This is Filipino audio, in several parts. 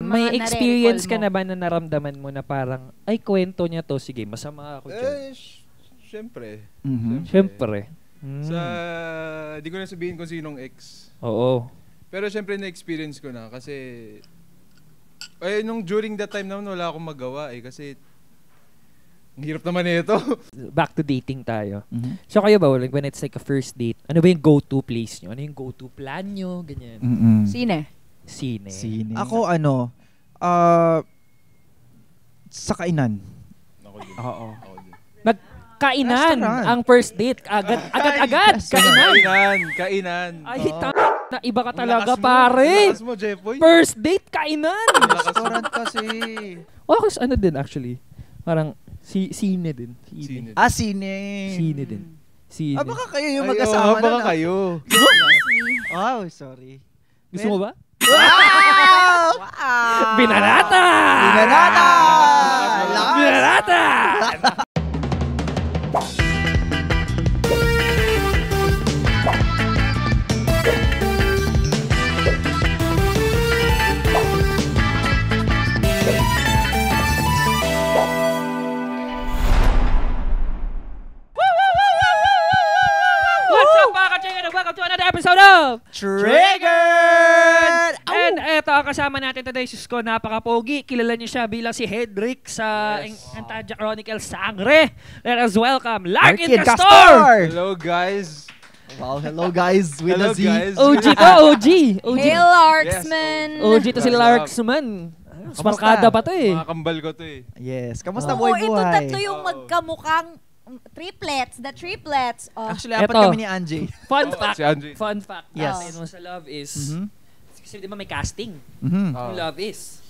May experience ka na ba na naramdaman mo na parang, ay, kwento niya to, sige, masama ako dyan? Syempre. Syempre. Sa, di ko na sabihin kung sinong ex. Oo. Pero syempre na-experience ko na kasi, nung during that time naman wala akong magawa kasi, ang hirap naman ito. Back to dating tayo. So kayo ba, when it's like a first date, ano ba yung go-to place nyo? Ano yung go-to plan nyo? Ganyan. Sine. Ako sa kainan. Oo. Kainan ang first date. Agad. Kainan. Ay, na iba ka talaga, pare. Lakas mo, Jeffoy. First date, kainan. Restaurant kasi. Kasi ano din actually. Parang sine din. Sine din. Sine. Baka kayo yung magkasama na. Baka kayo. Oh, sorry. Gusto mo ba? Wow! Binarata! Welcome to another episode of Triggered! And eto ang kasama natin today, Sisko, napaka-pogi. Kilala niyo siya bilang si Hedrick sa Encantadia Chronicles Sangre. Let us welcome Larkin Castor! Hello guys! Wow, hello guys with Hello a Z. guys. OG to, OG. Hey, Larksman! OG to si Larksman. Sparkada pa to eh. Mga kambal ko to eh. Yes, kamusta Oo, buhay-buhay? ito tatlo yung magkamukhang the triplets. Actually, apat Eto. kami ni Anjay. Fun fact. Si Angie. Fun fact. Yes. Ano sa Love is, kasi di ba may casting? Oh. Love is,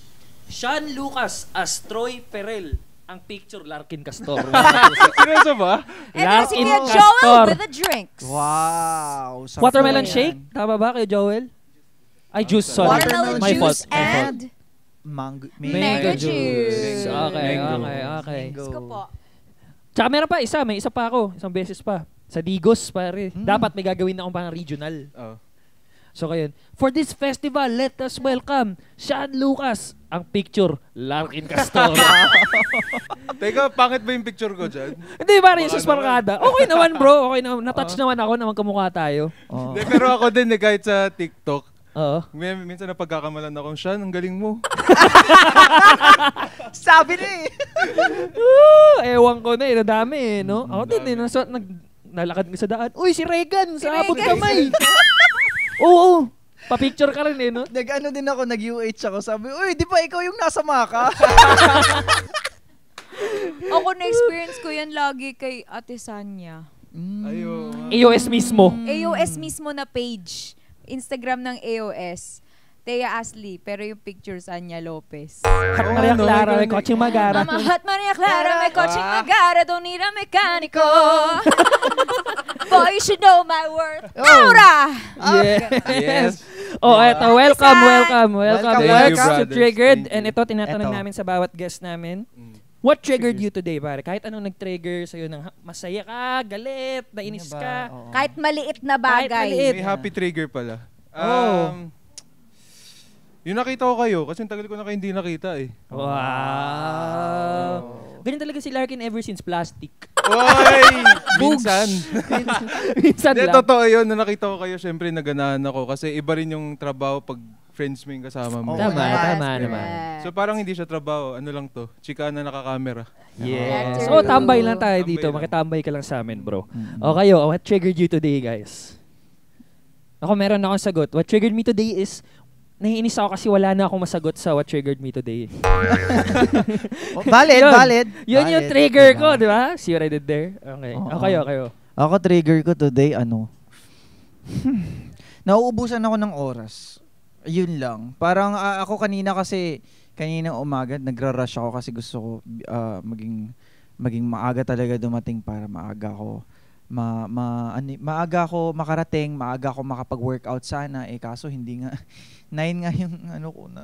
Sean Lucas as Troy Perel. Ang picture, Larkin Castor. Seryoso ba? And then si Larkin Kuya Castor. Joel with the drinks. Wow. Watermelon Yan. shake? Tama ba kayo, Joel? Ay, juice, sorry. Watermelon My fault. juice and Mango juice. Okay. Sisko po. Tsaka meron pa isa, may isa pa ako. Isang beses pa. Sa Digos, pare. Dapat may gagawin na akong parang regional. Oh. So, kayo. For this festival, let us welcome Sean Lucas. Ang picture, Larkin Castor. Teka, pangit ba yung picture ko dyan? Hindi, pare, sa sparkada. Okay naman, bro. Okay naman. Na-touch naman ako na magkamukha tayo. Hindi, pero ako din kahit sa TikTok. Oo. Minsan napagkakamalan akong, Sean, ang galing mo. Sabi na eh. Ewan ko na eh. Nadami eh, no? Ako din eh. Nalakad ka sa daan. Uy, si Regan! Sa abot kamay! Oo. Pa-picture ka rin eh, no? Nag-ano din ako, nag-UH ako. Sabi, uy, di ba ikaw yung nasa Maka? Ako na-experience ko yan lagi kay Ate Sanya. Ayun. AOS mismo. AOS mismo na page. Instagram ng AOS. Thea Ashley, pero yung picture Sanya Lopez. Hot Maria Clara, may kotseng magara. Mama Hot Maria Clara, may coaching magara, don't need a mekaniko. Boy, you should know my worth. Aura! Yes. Eto, welcome Thank you, to brothers. Triggered. Thank you. And ito, tinatanong namin sa bawat guest namin. What triggered you today, pare? Kahit anong nag-trigger sa'yo ng masaya ka, galit, nainis ka. Kahit maliit na bagay. Kahit maliit. May happy trigger pala. Yung nakita ko kayo, kasi tagal ko na kayo hindi nakita eh. Wow. Ganyan talaga si Larkin ever since plastic. Oy! Minsan. Minsan Hindi, lang. totoo yun. Na nakita ko kayo, syempre naganahan ako. Kasi iba rin yung trabaho pag friends mo yung kasama mo. Tama naman. So parang hindi siya trabaho. Ano lang to? Chika na nakakamera. Yes. True. Tambay lang tayo Tambay dito. lang. Makitambay ka lang sa amin, bro. O kayo, what triggered you today, guys? Ako, meron akong sagot. What triggered me today is, nahiinis ako kasi wala na akong masagot sa what triggered me today. Valid. Yun yung trigger ko, di ba? See what I did there? Okay. Kayo. Ako trigger ko today, nauubusan ako ng oras. Yun lang. Parang ako kaninang umaga, nagra-rush ako kasi gusto ko maging maaga talaga dumating para maaga ako maaga ako makarating, maaga ako makapag-workout sana, kaso hindi nga 9 nga yung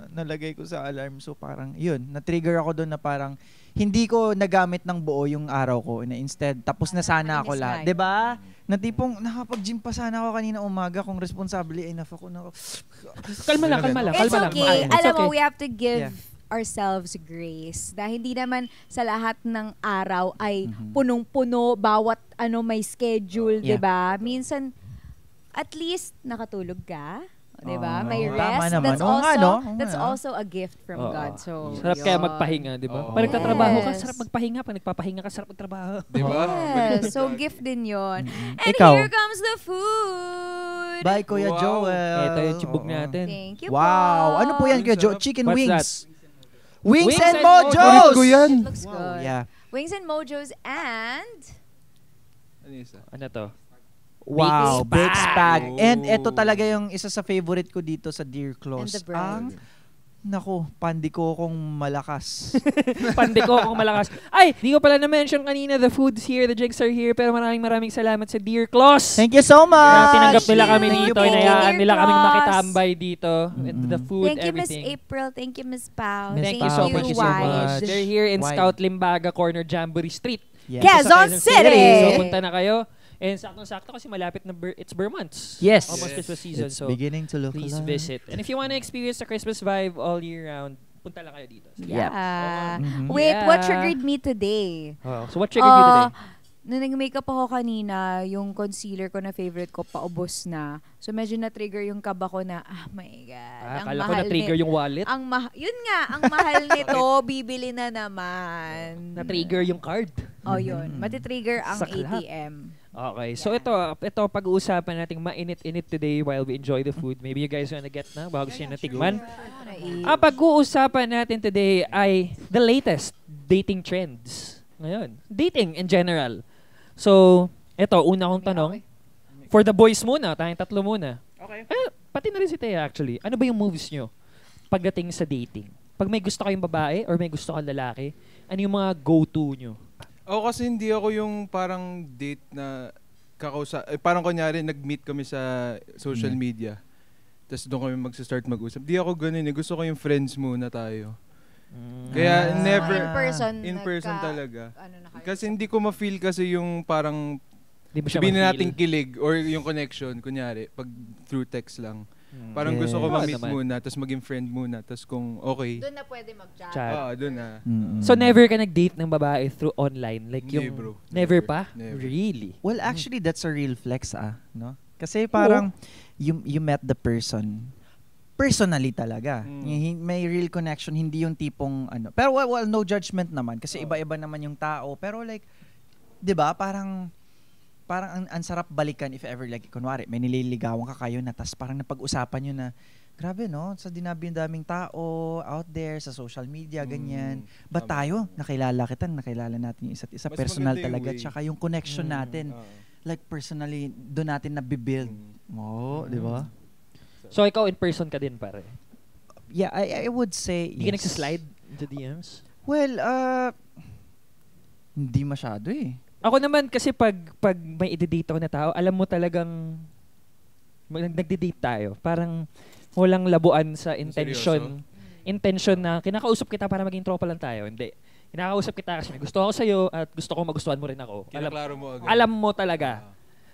nalagay ko sa alarm. So parang yun, na-trigger ako doon na parang hindi ko nagamit ng buo yung araw ko. Instead, tapos na sana ako lahat. 'Di ba? Na tipong nakapag-gym pa sana ako kanina umaga kung responsable enough ako na. Kalma lang. It's okay. Alam mo, we have to give Yeah. ourselves grace. Dahil hindi naman sa lahat ng araw ay punong-puno, bawat may schedule, Yeah. 'di ba? Minsan at least nakatulog ka, 'di ba? May tama rest. naman. That's Oo nga, also no? that's also a gift from Oo. God. So Sarap kaya yun. magpahinga, di ba? Oo. Pag nagtatrabaho ka, Yes. sarap magpahinga. Pag nagpapahinga ka, sarap magtrabaho. Di ba? Yes. So gift din 'yon. And Ikaw? here comes the food. Bye, Kuya Wow. Joel. Ito yung chibog natin. Thank you Wow. po. Ano po yan, Kuya Joel? Sarap. Chicken What's wings. that? Wings Wings and and Mojos! Favorite ko yan. It looks good. Yeah. Wings and Mojos and Ano isa? Ano to? Wow, Big big Spag. spag. And ito talaga yung isa sa favorite ko dito sa Dear And Claws. the bread. Naku, pandi ko kung malakas. Pandi ko kung malakas. Ay, di ko pala na-mention kanina, the food's here, the drinks are here, pero maraming salamat sa Dear Claws. Thank you so Na much! tinanggap nila kami Thank you dito, po. inayaan Dear nila kaming Claws. makitambay dito. And the food, Thank you, Miss everything. April. Thank you, Miss Pao. Miss Thank you so Pao, much. thank you so Wide. much. They're here in Wide. Scout Limbaga Corner, Jamboree Street. Yes. Quezon Sa City! So punta na kayo. And saktong-sakto kasi malapit na it's Burr months. Yes. Almost Yes. Christmas season. It's So beginning to look please alive. visit. And if you want to experience the Christmas vibe all year round, punta lang kayo dito. Yeah. Mhm. Wait, what Yeah. triggered me today? Oh, so what triggered you today? Nung nag-makeup ako kanina, yung concealer ko na favorite ko, paubos na. So medyo na-trigger yung kaba ko na, my God. ang Akala ko mahal na-trigger yung wallet. yun nga, ang mahal nito, bibili na naman. Na-trigger yung card. Oh, yun. Matitrigger ang Saklap. ATM. Okay. So ito pag-uusapan nating mainit-init today while we enjoy the food. Maybe you guys wanna get na bago siya natikman. Ang pag-uusapan natin today ay the latest dating trends. Ngayon, dating in general. So, ito, una kong tanong. For the boys muna, tayong tatlo muna. Okay. Pati na rin si Thea actually. Ano ba yung moves nyo pagdating sa dating? Pag may gusto kayong babae or may gusto kang lalaki, ano yung mga go-to nyo? Ako kasi hindi ako yung parang date na parang kunyari nag-meet kami sa social media. Tapos doon kami magsa-start mag-usap. Di ako ganun eh. Gusto ko yung friends muna tayo. Kaya never In person talaga. Ano na kayo? Kasi hindi ko ma-feel kasi yung parang Di mo siya sabihin na ma-feel? natin kilig or yung connection, kunyari, pag through text lang. Parang gusto ko Oo ma-meet naman. muna, tapos maging friend muna, tapos kung okay. Doon na pwede mag-chat. Chat. Doon na. So never ka nag-date ng babae through online? Like Hindi, yung bro. Never Never. pa? Never. Really? Well, actually, that's a real flex, no? Kasi parang you met the person personally talaga. May real connection, hindi yung tipong ano. Pero well, no judgment naman kasi iba-iba naman yung tao. Pero like, 'di ba? Parang ang sarap balikan if ever like kunwari may nililigawan ka kayo na tas parang napag-usapan nyo na grabe no, sa daming tao out there sa social media ganyan. Ba't tayo nakilala natin yung isa't isa Mas personal maganda yung talaga way. tsaka yung connection natin like personally doon natin na-build. Di ba? So ikaw in person ka din pare? Yeah, I would say Hindi ka nagsislide into DMs? Well, hindi masyado eh. Ako naman kasi pag may i-date ako na tao, alam mo talagang nagde-date tayo. Parang walang labuan sa intention. Intention na kinakausap kita para maging tropa lang tayo. Hindi. Kinakausap kita kasi may gusto ako sa'yo at gusto ko magustuhan mo rin ako. Kinaklaro mo agad. Alam mo talaga.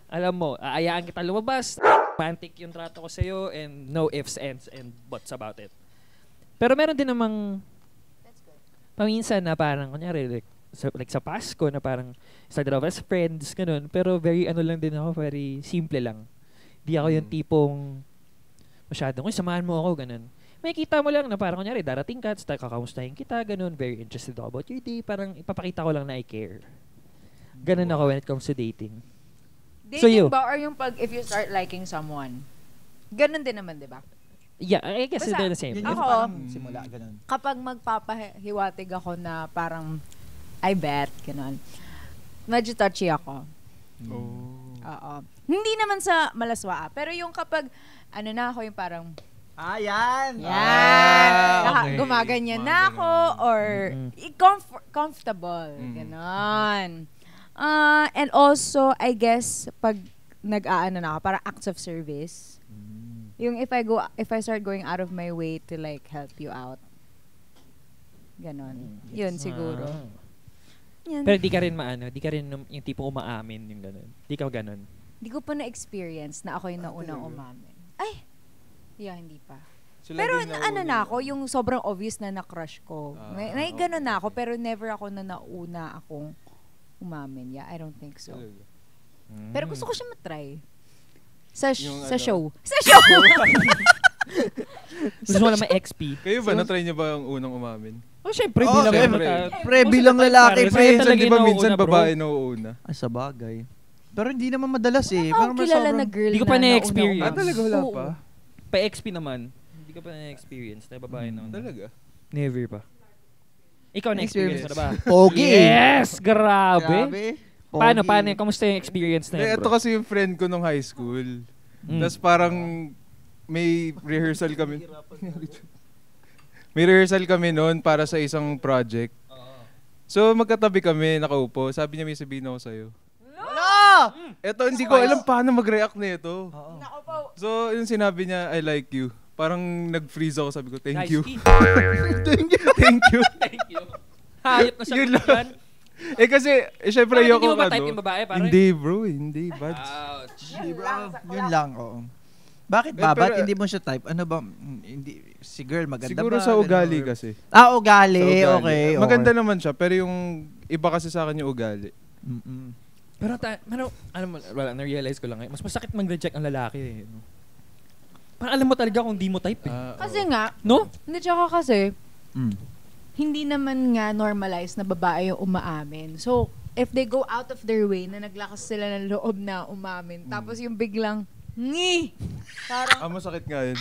Alam mo, aayaan kita lumabas. Romantic yung trato ko sa'yo and no ifs, ands, and buts about it. Pero meron din namang paminsan na parang, kunyari, like sa Pasko na parang started off as friends, ganun. Pero very ano lang din ako, very simple lang. Di ako yung tipong masyadong, samahan mo ako, ganun. May kita mo lang na parang kunyari, darating ka, kakamustahin kita, ganun. Very interested about your day. Parang ipapakita ko lang na I care. Ganun ako when it comes to dating. Dating So you? ba or yung if you start liking someone? Ganun din naman, di ba? Yeah, I guess Basta, they're the same. Ako, parang simula ganun. kapag magpapahiwatig ako na parang, I bet, ganun. Medyo touchy ako. Oo. Hindi naman sa malaswa, pero yung kapag, ano na ako yung parang, Yan! okay. Gumaganyan na ako, or comfortable, ganon. And also, I guess, pag nag-aano na ako, parang acts of service. Yung if I start going out of my way to like help you out. Ganon. Yun siguro. Yan. Pero di ka rin di ka rin yung tipong umaamin yung gano'n. Di ka gano'n. Di ko pa na-experience na ako yung naunang umamin. Ay! Yeah, hindi pa. So, Pero laging ano nauna na yun. ako, yung sobrang obvious na na-crush ko. May gano'n na ako, pero never ako na nauna akong umamin. Yeah, I don't think so. Talaga. Pero gusto ko siya matry. Sa Yung show. Sa show! Gusto mo naman XP. Kayo ba, na-try niyo ba ang unang umamin? Oh, syempre, Oh, bilang syempre. Pre, bilang lalaki, Kasi pre. talaga Minsan, di ba, yung minsan nauuna, bro. babae nauuna. Ay, sa bagay. Pero hindi naman madalas eh. Ako Parang mas kilala sobrang- na girl Di ko pa na na-experience. nauna-una. Talaga wala Oo. pa? Pa XP naman. Hindi ka pa na-experience. Na babae naman. Talaga? Never pa. Ikaw na-experience mo na ba? Pogi. Yes! Grabe. Pogi. Paano? Kamusta yung experience na yun, Ito bro? kasi yung friend ko nung high school. Mm. Tapos parang may rehearsal kami. May rehearsal kami noon para sa isang project. So magkatabi kami, nakaupo. Sabi niya may sabihin ako sa'yo. Wala! Eto, hindi ko alam paano mag-react na ito. Nako po. So, yung sinabi niya, I like you. Parang nag-freeze ako, sabi ko, thank Nice you. key. Thank you. Thank you. Thank you. Hayop na siya. Yun lang. Kasi, syempre Bakit ayoko hindi mo ba type yung babae, pare? Hindi bro, hindi. Bads. Ouch. Yun lang, oo. Bakit ba? pero- Ba't hindi mo siya type? Ano ba? Hindi, si girl, maganda Siguro ba? sa ugali Ganun, or- kasi. Ugali. Sa ugali. Okay. Maganda naman siya, pero yung iba kasi sa akin yung ugali. Mm-mm. Pero, na-realize ko lang ngayon, mas masakit mag-reject ang lalaki eh. No? Parang alam mo talaga kung di mo type eh. Kasi nga, No? hindi tsaka kasi, Mm. hindi naman nga normalized na babae yung umaamin. So, if they go out of their way na naglakas sila ng loob na umamin, tapos yung biglang, ngi! Parang, Masakit nga yun.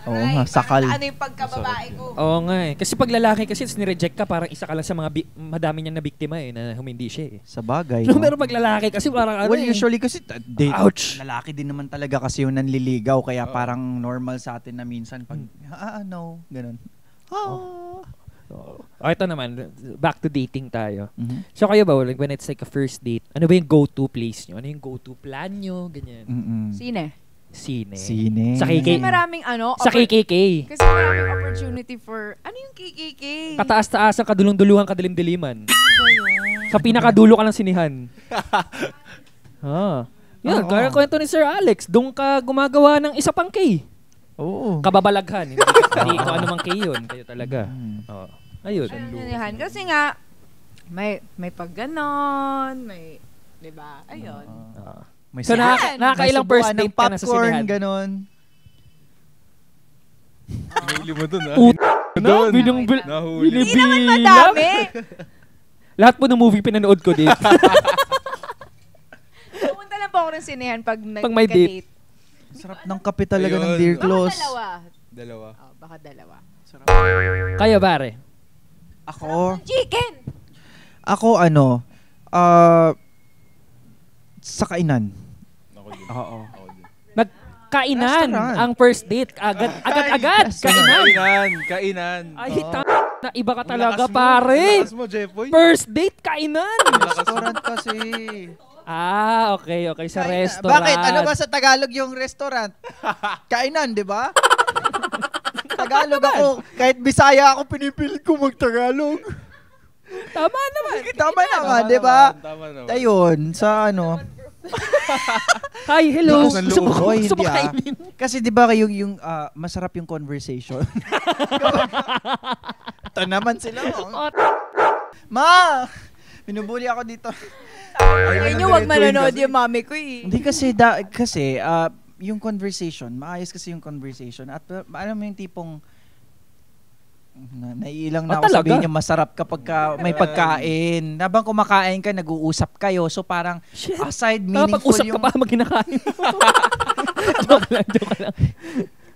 Oo nga, sakal. Ano yung pagkababae ko? Oo nga eh. Kasi pag lalaki kasi nireject ka, parang isa ka lang sa mga madami niyang na biktima eh, na humindi siya eh. Sa bagay. No, no? pero pag lalaki kasi parang ano Well, eh. usually kasi Ouch! lalaki din naman talaga kasi yung nanliligaw kaya parang normal sa atin na minsan pag no, ganun. Ito naman, back to dating tayo. Mhm. So kayo ba, like, when it's like a first date, ano ba yung go-to place nyo? Ano yung go-to plan nyo? Ganyan. Mm-mm. Sine? Sine. Sine. Sa Kasi KK. maraming Sa KKK. Kasi maraming opportunity for, ano yung KKK? Kataas-taasan, kadulong-duluhan, kadilim-diliman. Sa pinakadulo ka ng sinihan. Yun, Oo. kaya kwento ni Sir Alex, doon ka gumagawa ng isa pang K. Oo. Kababalaghan. Hindi ko ano mang K yun. Kayo talaga. Oo. Ayun. Ayun, kasi nga, may pagganon, may, di ba? Ayun. May So, sa- nakakailang may first subuan date ng ka na sa popcorn, sinihan? ganun. Pinili mo dun, ha? No, Nahuli. Hindi naman madami. Lahat po ng movie pinanood ko dito. Pumunta lang po ako ng sinehan pag Pag may date. nagka-date. Sarap ng kape talaga ng Ayun. Dear Baka Close. dalawa. Dalawa. Oh, baka dalawa. Kayo, pare. Ako, Chicken! sa kainan. Ako din. Oo. Ako din. Kainan Restaurant. ang first date. Agad-agad. Kainan. Kainan. Ay, Oo. na iba ka Ang talaga, lakas mo. pare. Ang lakas mo, Jeffoy. First date, kainan. Restaurant kasi. Okay. Sa Kainan. restaurant. Bakit? Ano ba sa Tagalog yung restaurant? Kainan, di ba? Tagalog ako. Kahit Bisaya ako, pinipilit ko mag-Tagalog. Tama naman. Tama naman, di ba? Tama naman. Ayun, sa ano. Hi, hello. Lakas ng Gusto mo, loob. Oy, gusto mo hindi kainin? Kasi di ba yung masarap yung conversation. Ito naman sila. Oh. Ma! Binubuli ako dito. Ayun nyo, wag manonood yung mami ko eh. Hindi kasi, yung conversation, maayos kasi yung conversation. At alam mo yung tipong, naiilang na ako talaga? sabihin yung masarap kapag may pagkain. Habang kumakain ka, nag-uusap kayo. So parang, Shit. aside meaningful Nakapag-usap ka yung... pa habang kinakain. joke lang.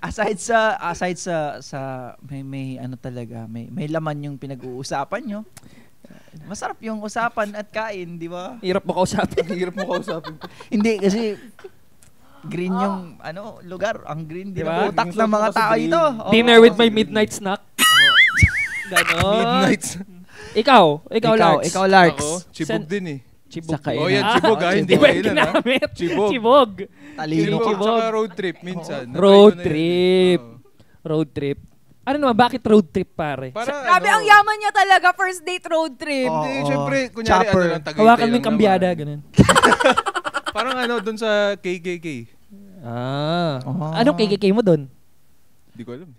Aside sa may ano talaga, may laman yung pinag-uusapan nyo. Masarap yung usapan at kain, di ba? Hirap mo kausapin. Hirap mo kausapin. Hindi kasi green yung lugar, ang green din Diba? ang utak ng mga tao ito. Oo. Dinner with my midnight snack. Ganon. Midnights. Ikaw, Larks. Ikaw, Larks. Ako, chibog Sen- din eh. Chibog. Sa kainan. Oh, yan, chibog ha. Hindi Iba ba yung yun, ha? ginamit. Chibog. Chibog. Talino. Chibog, Chibog. tsaka road trip minsan. Road Na-try ko na yun. trip. Oo. Road trip. Ano naman, bakit road trip, pare? Para Grabe, ang yaman niya talaga. First date road trip. Oo. Hindi, syempre, kunyari, Chopper. ano lang, Tagaytay Hawakan mo lang yung kambyada, naman. ganun. Parang dun sa KKK. Ah. Oh. Anong KKK mo doon? Hindi ko alam.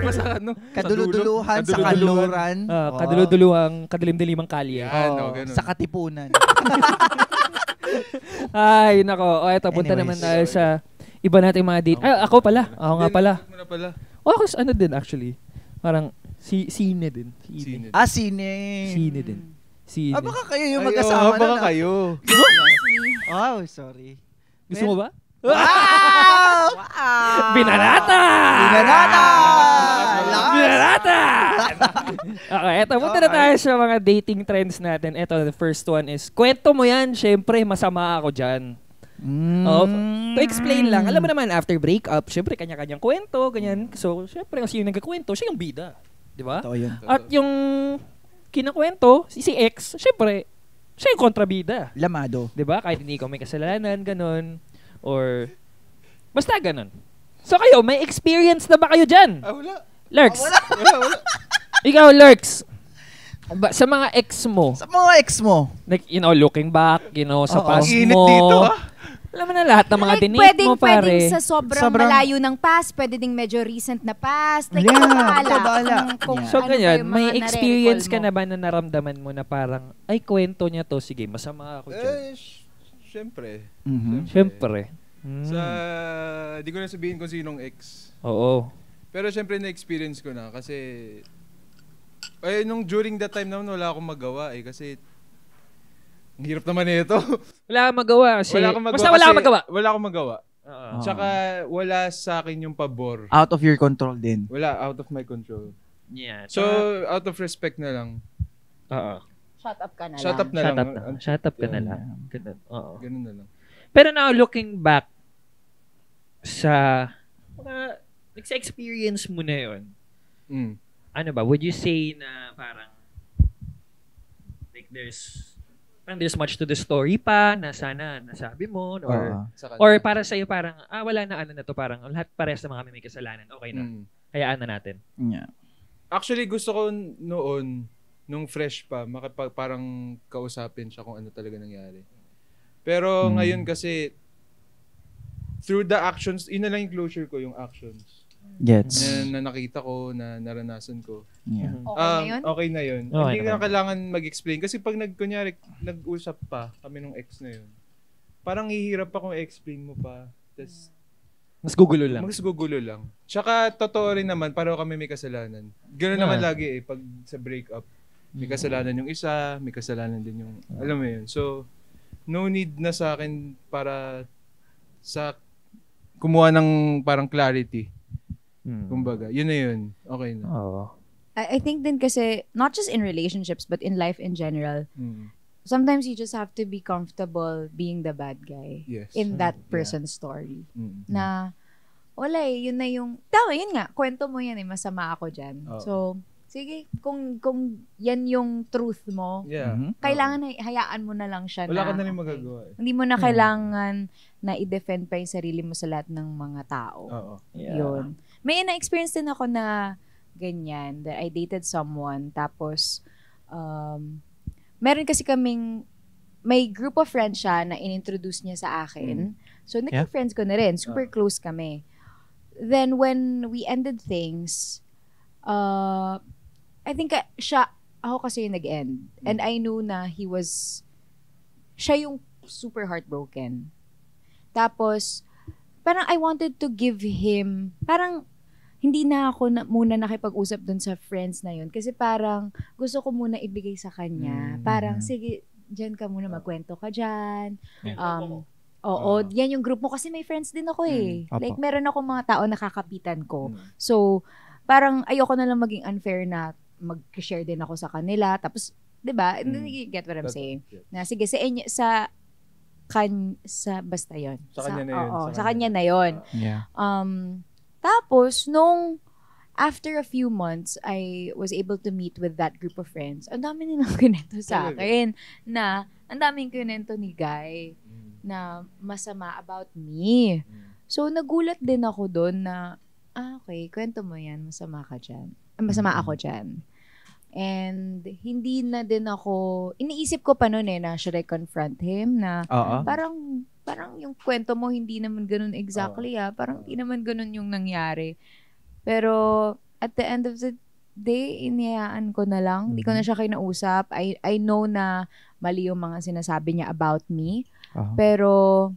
Basta Kaduluduluhan sa Kaduluduluhan. kanluran. Oo. Kaduluduluhang, kadilim-dilimang kalye. Ano, Oo, ganun. sa katipunan. Ay, nako. O, eto, punta Anyways. naman tayo sa iba nating mga date. Ay, ako pala. Ako nga pala. Mo na pala. O, ako ano din actually. Parang sine din. Sine. Sine. Sine din. Sine. Baka kayo yung Ay, magkasama oo, baka na. kayo. Oh, sorry. Gusto mo ba? Wow! Wow. Binarata! Binarata! Binarata! Okay, eto. Punta na tayo sa mga dating trends natin. Eto, the first one is, kwento mo yan. Siyempre, masama ako dyan. Oh, to explain lang, alam mo naman, after breakup, syempre, kanya-kanyang kwento, ganyan. So, syempre, kasi yung nagkakwento, siya yung bida. Di ba? Totoo yun. At yung kinakwento, si ex, syempre, siya yung kontrabida. Lamado. Di ba? Kahit hindi ko may kasalanan, ganun. Or, basta ganun. So, kayo, may experience na ba kayo dyan? Wala. Lurks. Wala. Ikaw, Lurks. Sa mga ex mo, Sa mga ex mo. like, looking back, sa Oo. past Init mo. dito, ha? Alam mo na lahat ng mga dinate pwedeng, mo, pare. Pwedeng sa sobrang malayo ng past, pwede ding medyo recent na past. Like, ikaw bahala. So, ano ganyan, ba yung may mga experience nare-recall ka na ba na naramdaman mo na parang, ay, kwento niya to, sige, masama ako dyan. Syempre. Siyempre. Sa, di ko na sabihin kung sinong ex. Oo. Pero syempre na-experience ko na kasi, nung during that time naman wala akong magawa kasi, ang hirap naman ito. Wala kang magawa kasi. Wala akong magawa. Basta wala kang magawa. Wala akong magawa. Oo. Tsaka wala sa akin yung pabor. Out of your control din. Wala, out of my control. Yeah. So, out of respect na lang. Oo. Shut up ka na Shut lang. up na lang. Shut up ka na Ganun. lang. Ganun. Oo. Ganun na lang. Pero now, looking back sa mga, sa experience mo na yun, ano ba, would you say na parang, like there's much to the story pa na sana nasabi mo, or para sa'yo parang, wala na ano na to, parang lahat parehas na mga kami may kasalanan, okay na, hayaan na natin. Yeah. Actually, gusto ko noon, nung fresh pa, parang kausapin siya kung ano talaga nangyari. Pero ngayon kasi, through the actions, yun na lang yung closure ko, yung actions. Gets. Na nakita ko, na naranasan ko. Yeah. Okay na yun? Okay na yun. Okay Hindi na na kailangan mag-explain. Kasi pag nag-usap pa kami nung ex na yun, parang hihirap pa kung i-explain mo pa. Tapos, Mas gugulo lang. mas gugulo lang. Tsaka, totoo rin naman, pareho kami may kasalanan. Ganoon naman lagi pag sa breakup. May kasalanan yung isa, may kasalanan din yung, alam mo yun. So, no need na sa akin para sa kumuha ng parang clarity. Kumbaga, yun na yun. Okay na. Oo. I think din kasi, not just in relationships, but in life in general, sometimes you just have to be comfortable being the bad guy in that person's story. Na, wala yun na yung, tama, yun nga, kwento mo yan masama ako dyan. So, sige, kung yan yung truth mo, kailangan hayaan mo na lang siya wala ka na rin okay. magagawa. Hindi mo na kailangan na i-defend pa yung sarili mo sa lahat ng mga tao. Oo. Yun. May na-experience din ako na ganyan, that I dated someone, tapos, meron kasi kaming, may group of friends siya na inintroduce niya sa akin. So, naging friends ko na rin. Super close kami. Then, when we ended things, I think ako kasi yung nag-end. And I knew na siya yung super heartbroken. Tapos, parang I wanted to give him, parang hindi na ako muna nakipag-usap dun sa friends na yun. Kasi parang gusto ko muna ibigay sa kanya. Parang, sige, dyan ka muna, magkwento ka dyan. Oo, yan yung group mo. Kasi may friends din ako eh. Like, meron ako mga tao nakakapitan ko. So, parang ayoko na lang maging unfair na mag-share din ako sa kanila. Tapos, di ba? You get what I'm saying? Na, sige, basta yun. Sa kanya na yun. Oo, sa kanya na yun. Yeah. Tapos, nung after a few months, I was able to meet with that group of friends. Ang dami nilang kinento sa akin na ang daming kinento ni Guy na masama about me. So, nagulat din ako doon na, okay, kwento mo yan, masama ka dyan. Masama ako dyan. And hindi na din ako, iniisip ko pa noon na should I confront him na parang yung kwento mo hindi naman ganun exactly parang hindi naman ganun yung nangyari. Pero at the end of the day, iniyaan ko na lang. Hindi ko na siya kinausap. I know na mali yung mga sinasabi niya about me. Pero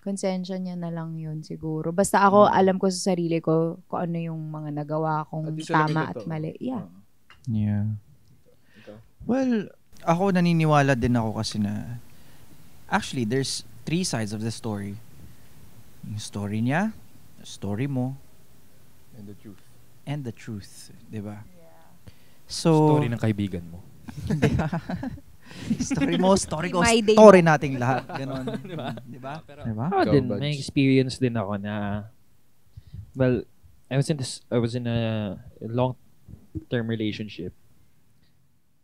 konsensya niya na lang yun siguro. Basta ako, alam ko sa sarili ko kung ano yung mga nagawa kong tama at mali. Yeah. Well, ako naniniwala din ako kasi na actually, there's 3 sides of the story. Yung story niya, story mo, and the truth. Diba? Yeah. So, Story ng kaibigan mo. story mo, story ko, My day. story nating lahat. Ganon. Diba? Pero, Diba? ako din, Buds. may experience din ako na, well, I was in a long-term relationship.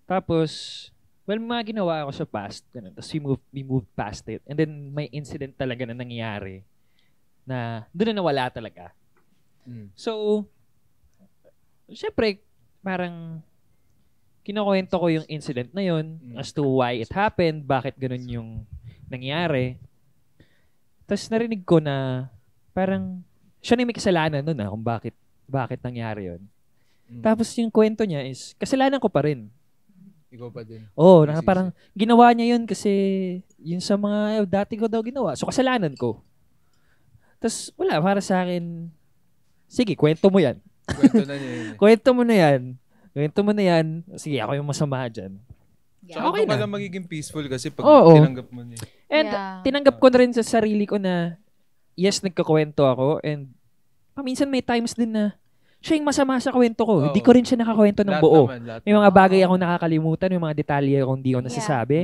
Tapos, well, mga ginawa ako sa past, ganun. Tapos we moved past it. And then, may incident talaga na nangyari na doon na nawala talaga. So, syempre, parang kinukwento ko yung incident na yun as to why it happened, bakit ganun yung nangyari. Tapos narinig ko na parang siya na yung may kasalanan nun kung bakit nangyari yun. Tapos yung kwento niya is, kasalanan ko pa rin. Ikaw pa din. Oo, parang ginawa niya yun kasi yun sa mga dati ko daw ginawa. So, kasalanan ko. Tapos, wala, para sa akin, sige, kwento mo yan. Kwento na niya yun. Kwento mo na yan. Sige, ako yung masama dyan. Yeah. Tsaka Okay doon ka na. lang magiging peaceful kasi pag Oo. tinanggap mo niya. And tinanggap ko na rin sa sarili ko na, yes, nagkakwento ako. And minsan may times din na, siya yung masama sa kwento ko. Hindi ko rin siya nakakwento ng buo. May mga bagay akong nakakalimutan, may mga detalye akong hindi ko nasasabi.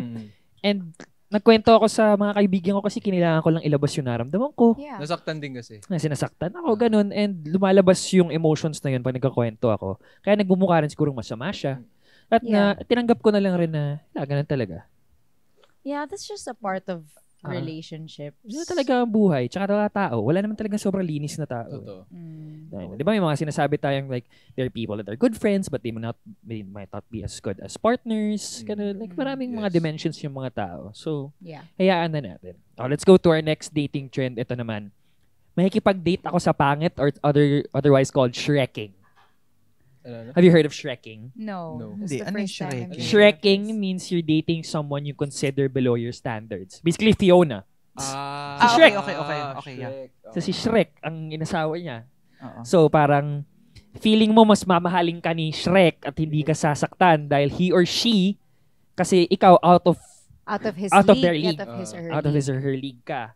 And nagkwento ako sa mga kaibigan ko kasi kailangan ko lang ilabas yung naramdaman ko. Yeah. Nasaktan din kasi. Na sinasaktan ako, ganun. And lumalabas yung emotions na yun pag nagkakwento ako. Kaya nagbumukha rin siguro masama siya. At na tinanggap ko na lang rin na, ganun talaga. Yeah, that's just a part of relationships. Yun talaga ang buhay. Tsaka mga tao. Wala naman talagang sobrang linis na tao. Totoo. Di ba may mga sinasabi tayong like, there are people that are good friends but they might not be as good as partners. Ganun. Like maraming mga dimensions yung mga tao. So, hayaan na natin. Let's go to our next dating trend. Ito naman. Makikipag-date ako sa pangit or otherwise called shrekking. Have you heard of shrekking? No. No. This is the Ano yung first time I'm shrekking? hearing Shrekking of this. means you're dating someone you consider below your standards. Basically, Fiona. Si Shrek. Okay, yeah. So, si Shrek, ang inasawa niya. Oo. So, parang feeling mo mas mamahaling ka ni Shrek at hindi ka sasaktan dahil he or she, kasi ikaw out of their league. Out of his or her league ka.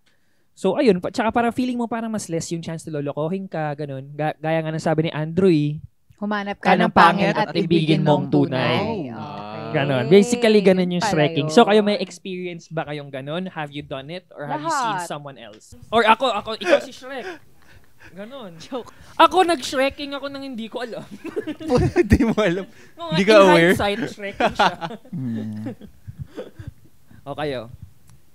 So, ayun. Tsaka parang feeling mo parang mas less yung chance na lolokohin ka, ganun. Gaya nga ng sabi ni Andrew, Humanap ka ng pangit at ibigin mong tunay. Okay. Ganon. Basically, ganon yung Pala shrekking. yun. So, kayo may experience ba kayong ganon? Have you done it? Or have you seen Lahat. someone else? Or ikaw si Shrek. Ganon. Joke. Ako, nag-shrekking ako nang hindi ko alam. Hindi mo alam. Hindi ka In aware? hindsight, shrekking siya. O kayo.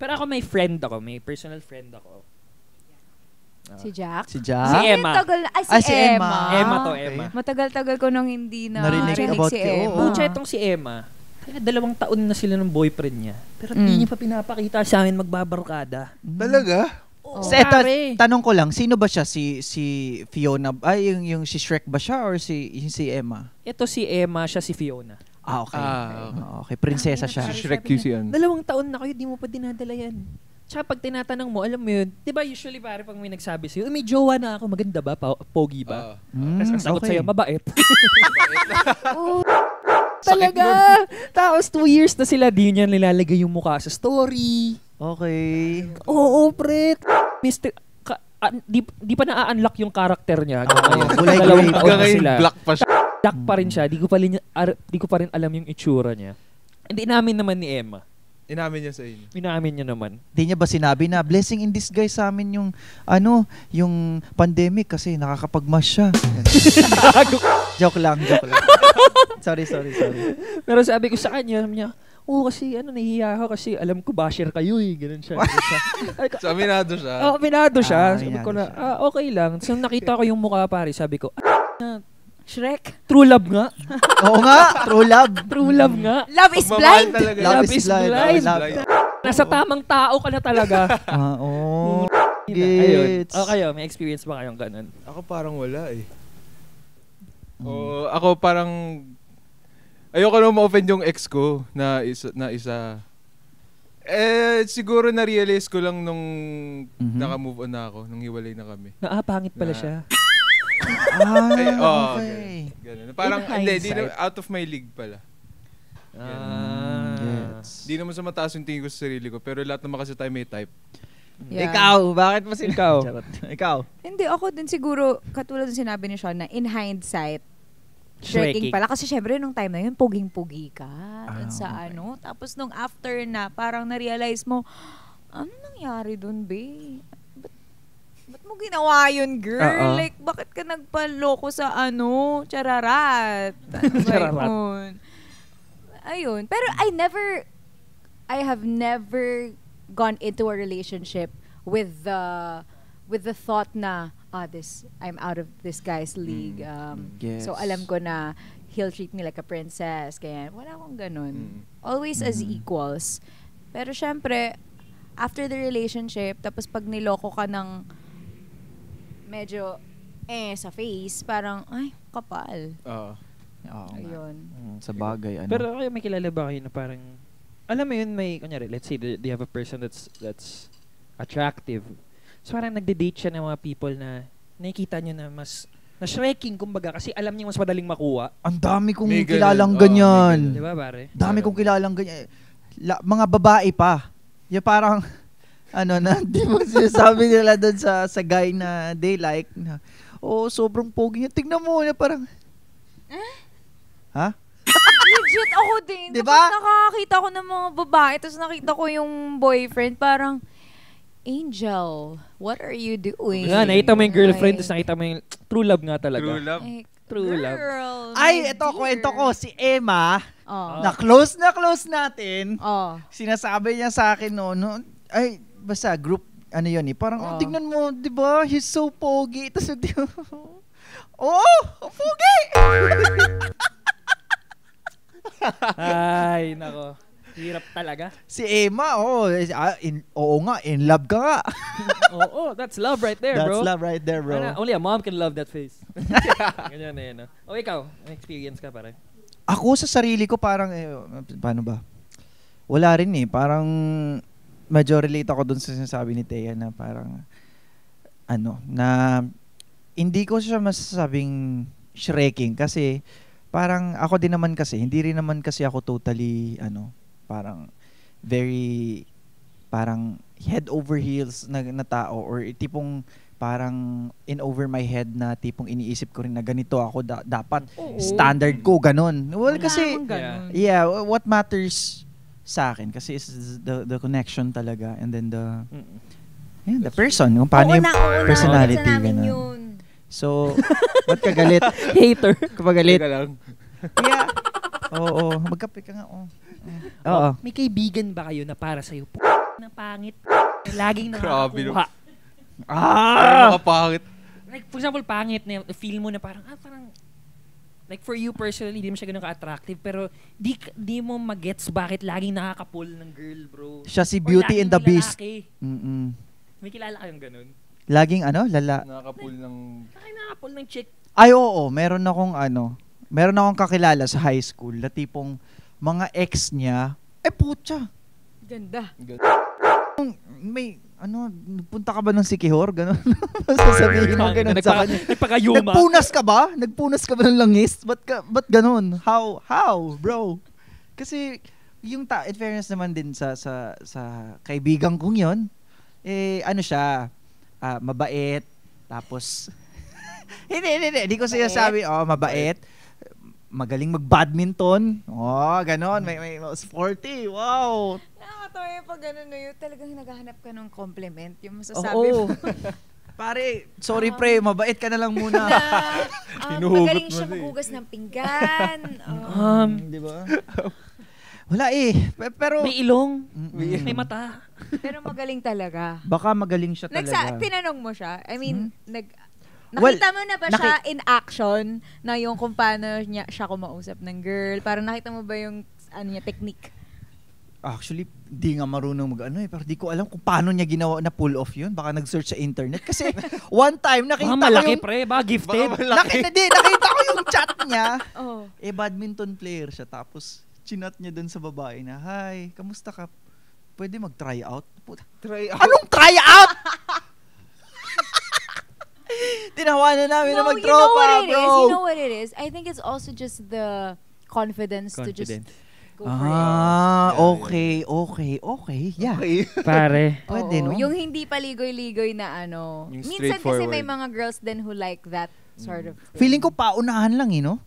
Pero ako may friend ako. May personal friend ako. Si Jack? Si Jack? Si Emma. Si Emma. Emma to, Emma. Matagal-tagal ko nung hindi na Narinig about si you. Emma. Pucha, itong si Emma. Kaya 2 taon na sila ng boyfriend niya. Pero hindi niya pa pinapakita sa amin magbabarkada. Talaga? So, eto, tanong ko lang, sino ba siya? Si Fiona? Ay, yung si Shrek ba siya or si Emma? Ito si Emma, siya si Fiona. Okay. Okay. Okay, prinsesa siya. Si Shrek QC yan. 2 taon na kayo, di mo pa dinadala yan. Tsaka pag tinatanong mo, alam mo yun, di ba usually pare pag may nagsabi sa'yo, may jowa na ako, maganda ba? Pogi ba? Tapos ang sagot sa'yo, mabait. Talaga! Tapos 2 years na sila, di niya nilalagay yung mukha sa story. Okay. Oo, pre. Di pa na-unlock yung karakter niya. Kulay 2 gray. taon na sila. Black pa siya. Black pa rin siya. Di ko pa rin alam yung itsura niya. Hindi namin naman ni Emma. Inamin niya sa inyo. Inamin niya naman. Di niya ba sinabi na blessing in disguise sa amin yung pandemic kasi nakakapag-mask siya. Joke lang. Sorry. Pero sabi ko sa kanya, kasi nahihiya ako kasi alam ko basher kayo eh. Ganun siya. So, aminado siya. Aminado siya. Sabi aminado ko na, siya. okay lang. So, nakita ko yung mukha pare. Sabi ko, Shrek. true love nga. Oo nga, true love. True love nga. Love is Pagmamahal blind. talaga. Love is blind. Love. Nasa tamang tao ka na talaga. Oo. Ayun. Gets. Kayo, may experience ba kayong ganun? Ako parang wala eh. Ako parang ayoko na ma-offend yung ex ko na isa. Siguro na-realize ko lang nung naka-move on na ako, nung hiwalay na kami. Pangit pala siya. Okay. Ganun. Parang In hindi hindsight. out of my league pala. Gets. Di naman sa mataas yung tingin ko sa sarili ko, pero lahat naman kasi tayo may type. Yeah. Ikaw, bakit mo Ikaw. Charot. Ikaw. Hindi, ako din siguro, katulad ng sinabi ni Sean na in hindsight, shrinking pala. Kasi syempre, nung time na yun, puging-pugi ka. Dun sa okay. Tapos nung after na, parang na-realize mo, ano nangyari dun, be? Ba't mo ginawa yun, girl? Oo. Like, bakit ka nagpaloko sa chararat? Chararat. Ayun. Pero I have never gone into a relationship with the thought na, I'm out of this guy's league. Yes. So, alam ko na he'll treat me like a princess. Kaya, wala akong ganun. Always as equals. Pero, syempre, after the relationship, tapos pag niloko ka ng medyo sa face, parang, ay, kapal. Oo. Ayun. Sa bagay, Pero kayo may kilala ba kayo na parang, alam mo yun, kunyari, let's say, they have a person that's attractive. So parang nagde-date siya ng mga people na nakikita nyo na mas na-shrinking, kumbaga, kasi alam niya mas madaling makuha. Ang dami kong May ganun. kilalang Oo, ganyan. may Di ba, pare? Dami kong kilalang ganyan. Mga babae pa. Yung parang, di mo sinasabi nila doon sa guy na they like, na, sobrang pogi niya. Tignan mo, na parang, ha? Legit ako din. Diba? Kapag nakakita ko ng mga babae, tapos nakita ko yung boyfriend, parang, Angel, what are you doing? Nga, nakita mo yung girlfriend, tapos nakita mo yung true love nga talaga. True love. Like, True love. girl, Ay, my ito, dear. kwento ko. Si Emma, Oh. na close natin, Oh. sinasabi niya sa akin, ay, basta, group, yun eh. Parang, tingnan mo, di ba? He's so pogi. Tapos, pogi! Ay, nako. Hirap talaga. Si Emma, oo nga, in love ka nga. Oo, that's love right there, That's bro. love right there, bro. Only a mom can love that face. Ganyan na yun. O ikaw, may experience ka pare? Ako sa sarili ko parang, paano ba? Wala rin eh. Parang, medyo relate ako dun sa sinasabi ni Thea na parang, na hindi ko siya masasabing shrinking kasi parang ako din naman kasi, hindi rin naman kasi ako totally, parang very, parang head over heels na tao or tipong parang in over my head na tipong iniisip ko rin na ganito ako dapat standard ko ganun. Well, kasi what matters sa akin kasi is the connection talaga and then the person, kung paano yung personality ganun. Yun. So, ba't ka galit? Hater. Kapag galit. Teka lang. Yeah. Oo, magkape ka nga. Oo. May kaibigan ba kayo na para sa'yo na pangit? Laging Grabe, nakakakuha. Pero makapangit. Like, for example, pangit na feel mo na parang, like for you personally, di mo siya ganun ka-attractive, pero di mo magets bakit laging nakaka-pull ng girl, bro. Siya si Or Beauty laging and the may Beast. lalaki. May kilala kayong ganun? Laging lala. Nakakapul ng... Laging nakaka-pull ng chick. Ay, oo. Meron akong kakilala sa high school na tipong mga ex niya, putya. Ganda. May, punta ka ba ng Sikihor? Ganon. Sasabihin mo ganon sa kanya. Nagpakayuma. Nagpunas ka ba ng langis? Ba't ganon? How, bro? Kasi, in fairness naman din sa kaibigan kong yun, siya, mabait, tapos, hindi ko sinasabi, mabait, magaling mag-badminton, ganon, may sporty, wow. nakakatawa yung pag ano, yung talagang naghahanap ka ng compliment, yung masasabi mo. Pare, sorry pre, mabait ka na lang muna. Magaling siya maghugas ng pinggan. Di ba? Wala pero may ilong, may mata. Pero magaling talaga. Baka magaling siya talaga. Tinanong mo siya? I mean, nakita mo na ba siya in action na yung kung paano siya kumausap ng girl? Parang nakita mo ba yung technique? Actually, di nga marunong pero di ko alam kung paano niya ginawa na pull off yun. Baka nag-search sa internet. Kasi one time, nakita ko malaki, yung... pre. Baka gifted. Nakita ko yung chat niya. Badminton player siya. Tapos, chinat niya dun sa babae na, "Hi, kamusta ka? Pwede mag-try out?" Try out? Anong try out? Tinawanan namin na mag-tropa, bro. You know what it is? I think it's also just the confidence. To just go for it. Okay. Yeah. Pare. Pwede, no? Yung hindi paligoy-ligoy na Yung minsan kasi may straightforward. mga girls din who like that sort of thing. Feeling ko paunahan lang, no?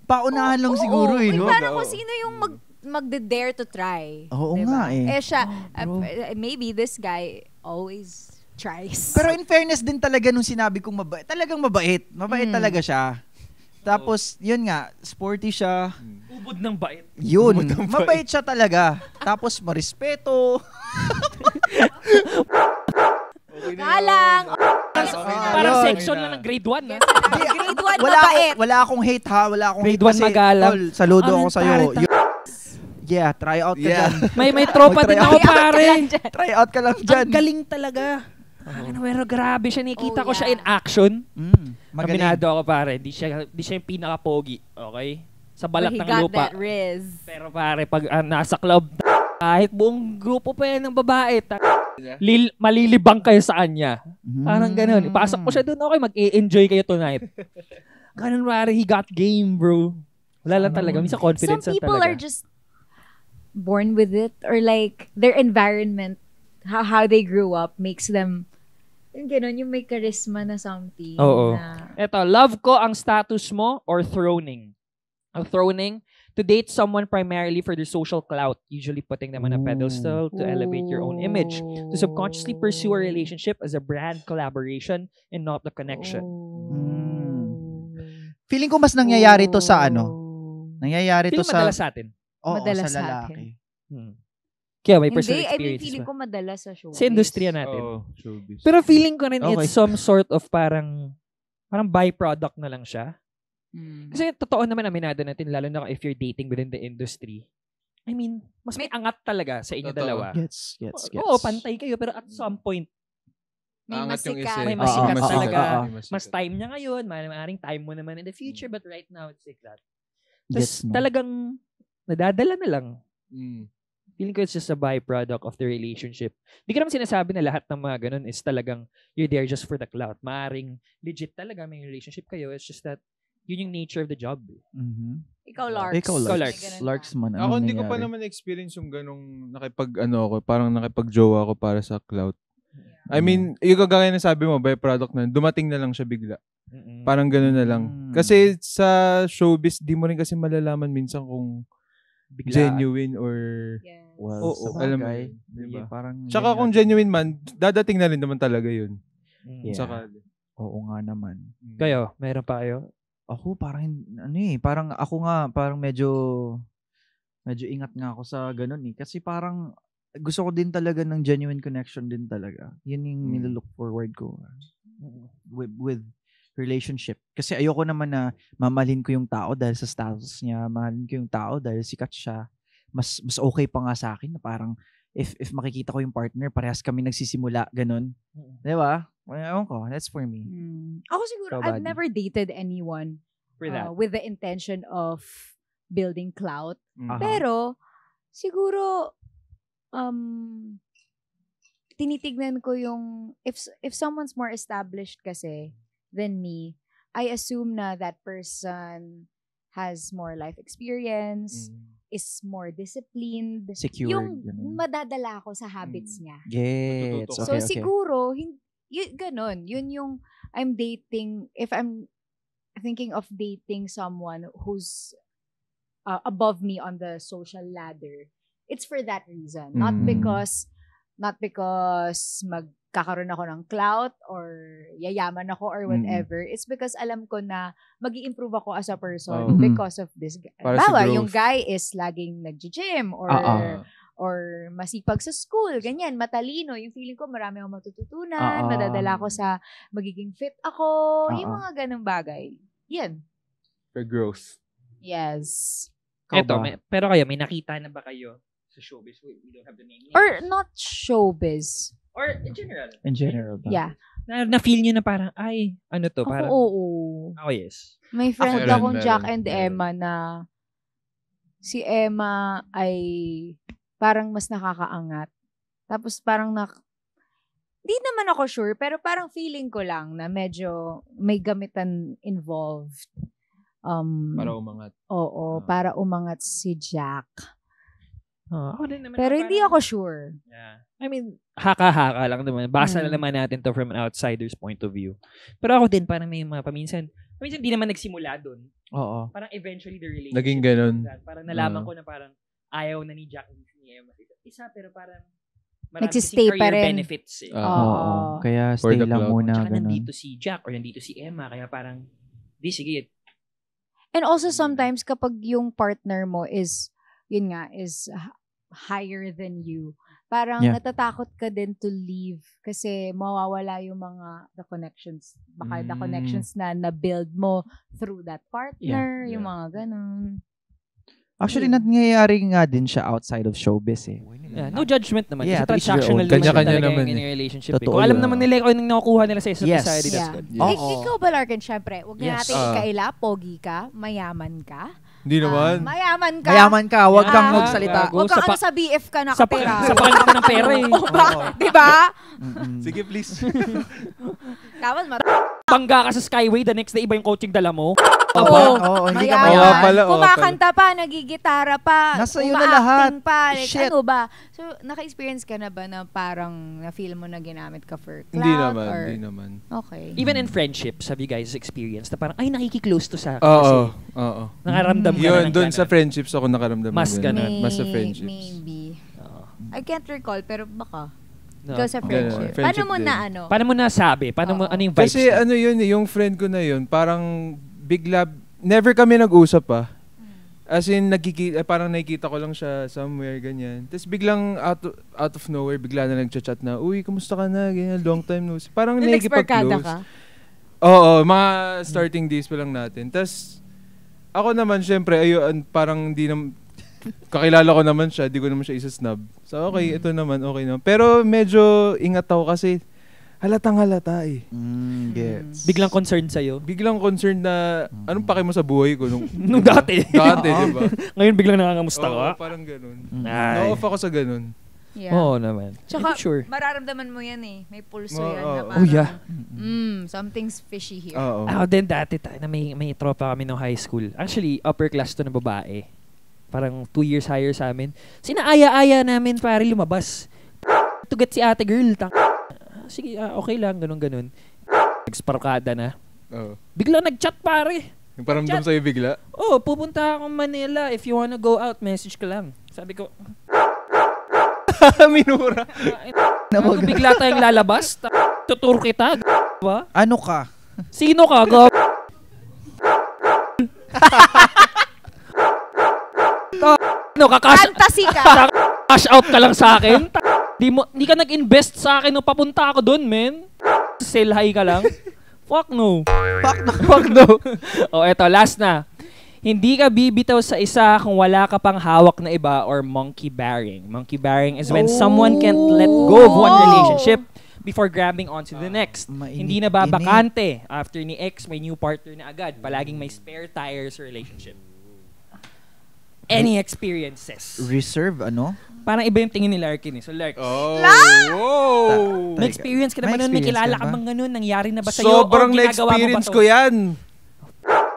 Paunahan lang siguro, no? Parang kung sino yung magde-dare to try. Oo diba? nga, Siya, maybe this guy always tries. Pero in fairness din talaga nung sinabi kong mabait. Talagang mabait. Mabait talaga siya. Tapos, yun nga, sporty siya. Ubod ng bait. Yun. Mabait siya talaga. Tapos, marespeto. Kalang. Parang section lang ng grade 1. Grade 1 mabait. Wala akong hate, ha? Wala akong Grade hate. 1 magalang. Tol, saludo ako sa'yo. Pare, Yeah, try out ka dyan. may tropa din ako, pare. Try out ka lang dyan. Ang galing talaga. Pero grabe siya. Nakita ko siya in action. Magaling. Aminado ako, pare. Di siya yung pinaka-pogi. Okay? Sa balat ng lupa. That riz. Pero pare, pag nasa club, kahit buong grupo pa yan ng babae, malilibang kayo sa kanya. Parang ganun. Ipasok ko siya doon, okay, mag-e-enjoy kayo tonight. Ganun, pare, he got game, bro. Wala lang talaga. Minsan confidence Some lang people talaga. are just born with it, or like their environment, how they grew up makes them yung ganun, yung may charisma na something. Oo. Eto, love ko ang status mo or throning. Ang throning, to date someone primarily for their social clout, usually putting them on a pedestal to elevate your own image, to subconsciously pursue a relationship as a brand collaboration and not the connection. Feeling ko mas nangyayari to sa nangyayari to Feeling sa... madalas sa atin. Oo, Madalas sa sa lalaki. Kaya may personal Hindi, I mean, experience feeling ba? ko madalas sa show. Sa industriya natin. Showbiz. Pero feeling ko rin Okay. it's some sort of parang byproduct na lang siya. Kasi totoo naman aminado natin, lalo na if you're dating within the industry. I mean, mas may angat talaga sa inyo Totoo. dalawa. Gets. Oo, pantay kayo, pero at some point, May Angat yung masikat. isa. may masikat Oo, talaga. May Mas masikat. time niya ngayon, maaaring time mo naman in the future, but right now, it's like that. Gets Tapos mo. talagang nadadala na lang. Mm. Feeling ko it's just a byproduct of the relationship. Hindi ko naman sinasabi na lahat ng mga ganun is talagang you're there just for the clout. Maaring legit talaga may relationship kayo. It's just that yun yung nature of the job. Ikaw, Larks. Ikaw, Ikaw, Larks. Larks. Larks man. Ako hindi ko pa naman experience yung ganong parang nakipag-jowa ako para sa clout. I mean, yung kagaya na sabi mo, byproduct na, dumating na lang siya bigla. Parang gano'n na lang. Kasi sa showbiz, di mo rin kasi malalaman minsan kung genuine or... Yes. Well, Oo, sa alam mo bagay. yun, diba? Parang Tsaka kung genuine man, dadating na rin naman talaga yun. Yeah. Saka, Oo nga naman. Kayo, meron pa kayo? Ako parang parang ako nga parang medyo ingat nga ako sa ganun kasi parang gusto ko din talaga ng genuine connection din talaga. Yun yung nilook forward ko with relationship. Kasi ayoko naman na mamahalin ko yung tao dahil sa status niya, mahalin ko yung tao dahil sikat siya. Mas okay pa nga sa akin na parang if makikita ko yung partner, parehas kami nagsisimula, ganun. 'Di ba? Ewan ko, that's for me. Ako siguro, Ikaw, I've buddy. never dated anyone For that. with the intention of building clout. Aha. Pero, siguro, tinitignan ko yung, if someone's more established kasi than me, I assume na that person has more life experience, is more disciplined. Secured, Yung ganun. madadala ako sa habits niya. Gets. Matututo. So, Okay. siguro, ganun. Yun yung I'm dating, if I'm thinking of dating someone who's above me on the social ladder, it's for that reason. Not because magkakaroon ako ng clout or yayaman ako or whatever. It's because alam ko na mag-i-improve ako as a person because of this guy. Bawa, yung guy is laging nag-gym or masipag sa school, ganyan, matalino. Yung feeling ko marami akong matututunan, madadala ko sa magiging fit ako, yung mga ganung bagay. Yan. For growth. Yes. Eto, pero kayo, may nakita na ba kayo sa showbiz? We don't have the name yet. Or not showbiz. Or in general. In general ba? Yeah. Na-feel nyo na parang, ay, ano to? Ako, Parang, oo. yes. May friend Meron, akong Jack and meron. Emma na si Emma ay parang mas nakakaangat. Tapos parang di naman ako sure, pero parang feeling ko lang na medyo may gamitan involved. Para umangat. Oo, para umangat si Jack. Ako din naman. Pero hindi ako sure. Yeah. I mean, haka-haka lang naman. Basa na naman natin to from an outsider's point of view. Pero ako din, parang may mga paminsan di naman nagsimula dun. Oo. Parang eventually the relationship. Naging ganun. Parang nalaman ko na parang ayaw na ni Jack and ni Emma. Isa, pero parang marami Nagsistay kasing pa career rin. benefits. Oo. Kaya For stay the lang club. muna. Tsaka Ganun. nandito si Jack or nandito si Emma. Kaya parang, sige. And also sometimes kapag yung partner mo is, yun nga, is higher than you, parang natatakot ka din to leave kasi mawawala yung mga the connections. Baka the connections na na-build mo through that partner, yung mga ganun. Actually, nangyayari nga din siya outside of showbiz eh. Yeah, no judgment naman. Yeah, Kasi at least you're transactional old. naman Kanya-kanya talaga naman yung eh. relationship. Totoo Kung alam yun. naman nila kung anong nakukuha nila sa isa't Yes. isa, that's Yeah. good. Oo. Ikaw ba, Larkin, syempre, huwag na Yes. natin ikaila, pogi ka, mayaman ka. Hindi naman. Mayaman ka. Mayaman ka, huwag kang Ah, magsalita. gago. Huwag kang Sa ano sa BF ka Sa nakatira. pangit ka ng pera eh. Diba? Sige, please. Tapos Bangga ka sa Skyway, the next day iba yung coaching dala mo. Oo, hindi ka mayaman. mayaman. pala, Kumakanta pa, nagigitara pa, Nasa iyo na lahat. pa. Like, Shit. ano ba? So, naka-experience ka na ba na parang na-feel mo na ginamit ka for clout? Hindi naman, or... hindi naman. Okay. Even in friendships, have you guys experienced na parang, ay, nakiki-close to sa akin Oo, kasi oo. nakaramdam ka na Yun, ng doon sa ganon. friendships ako nakaramdam. Mas ng ganun. Mas sa friendships. Maybe. Oo. I can't recall, pero baka. No. Ikaw sa friendship. Ganun, Paano mo friendship na din. ano? Paano mo nasabi? Ano yung vibes Kasi na? ano yun, yung friend ko na yun, parang bigla, never kami nag-usap pa. As in, parang nakikita ko lang siya somewhere, ganyan. Tapos biglang out of nowhere, bigla na nagchat-chat na, uy, kumusta ka na? Ganyan, long time no see. Parang Nag-experkada nakikipag-close. ka? Oo, mga starting days pa lang natin. Tapos, ako naman, syempre, parang di naman, kakilala ko naman siya, di ko naman siya isa-snub. So, okay, ito naman, okay naman. Pero medyo ingat ako kasi halatang-halata eh. Gets. Biglang concerned sa'yo? Biglang concerned na, anong paki mo sa buhay ko? Nung dati. Dati, di ba? Ngayon biglang nangangamusta ka? Oo, parang ganun. Ay. Na-off ako sa ganun. Yeah. Oo naman. Tsaka, Sure. mararamdaman mo yan eh. May pulso Oo, yan. oo. Na Oh, parang, yeah. Something's fishy here. Oo. Ako din dati na may tropa kami nung high school. Actually, upper class to na babae. Parang 2 years higher sa amin. Sinaaya-aya namin pare lumabas. Tugat si ate girl. Sige, okay lang. Ganun. Nagsparkada na. Oo. Bigla nag-chat pare. Yung paramdam sa'yo bigla? Oh, pupunta akong Manila. If you wanna go out, message ka lang. Sabi ko, Minura. ano, bigla tayong lalabas. Tutur kita. Ba? Ano ka? Sino ka? Go. Ano, Fantasy ka! cash out ka lang sa akin? Di ka nag-invest sa akin nung papunta ako doon, men. Sell high ka lang. Fuck no. Fuck no. Oh, eto, last na. Hindi ka bibitaw sa isa kung wala ka pang hawak na iba or monkey bearing. Monkey bearing is when someone can't let go of one relationship before grabbing onto the next. Hindi na babakante. After ni ex, may new partner na agad. Palaging may spare tires sa relationship. Any experiences? Reserve, ano? Parang iba yung tingin ni Larkin eh. So, Lark, Oh! may experience ka na ba nun? May kilala ka bang ganun? Nangyari na ba sa'yo? Sobrang O ginagawa mo ba na-experience to? ko yan.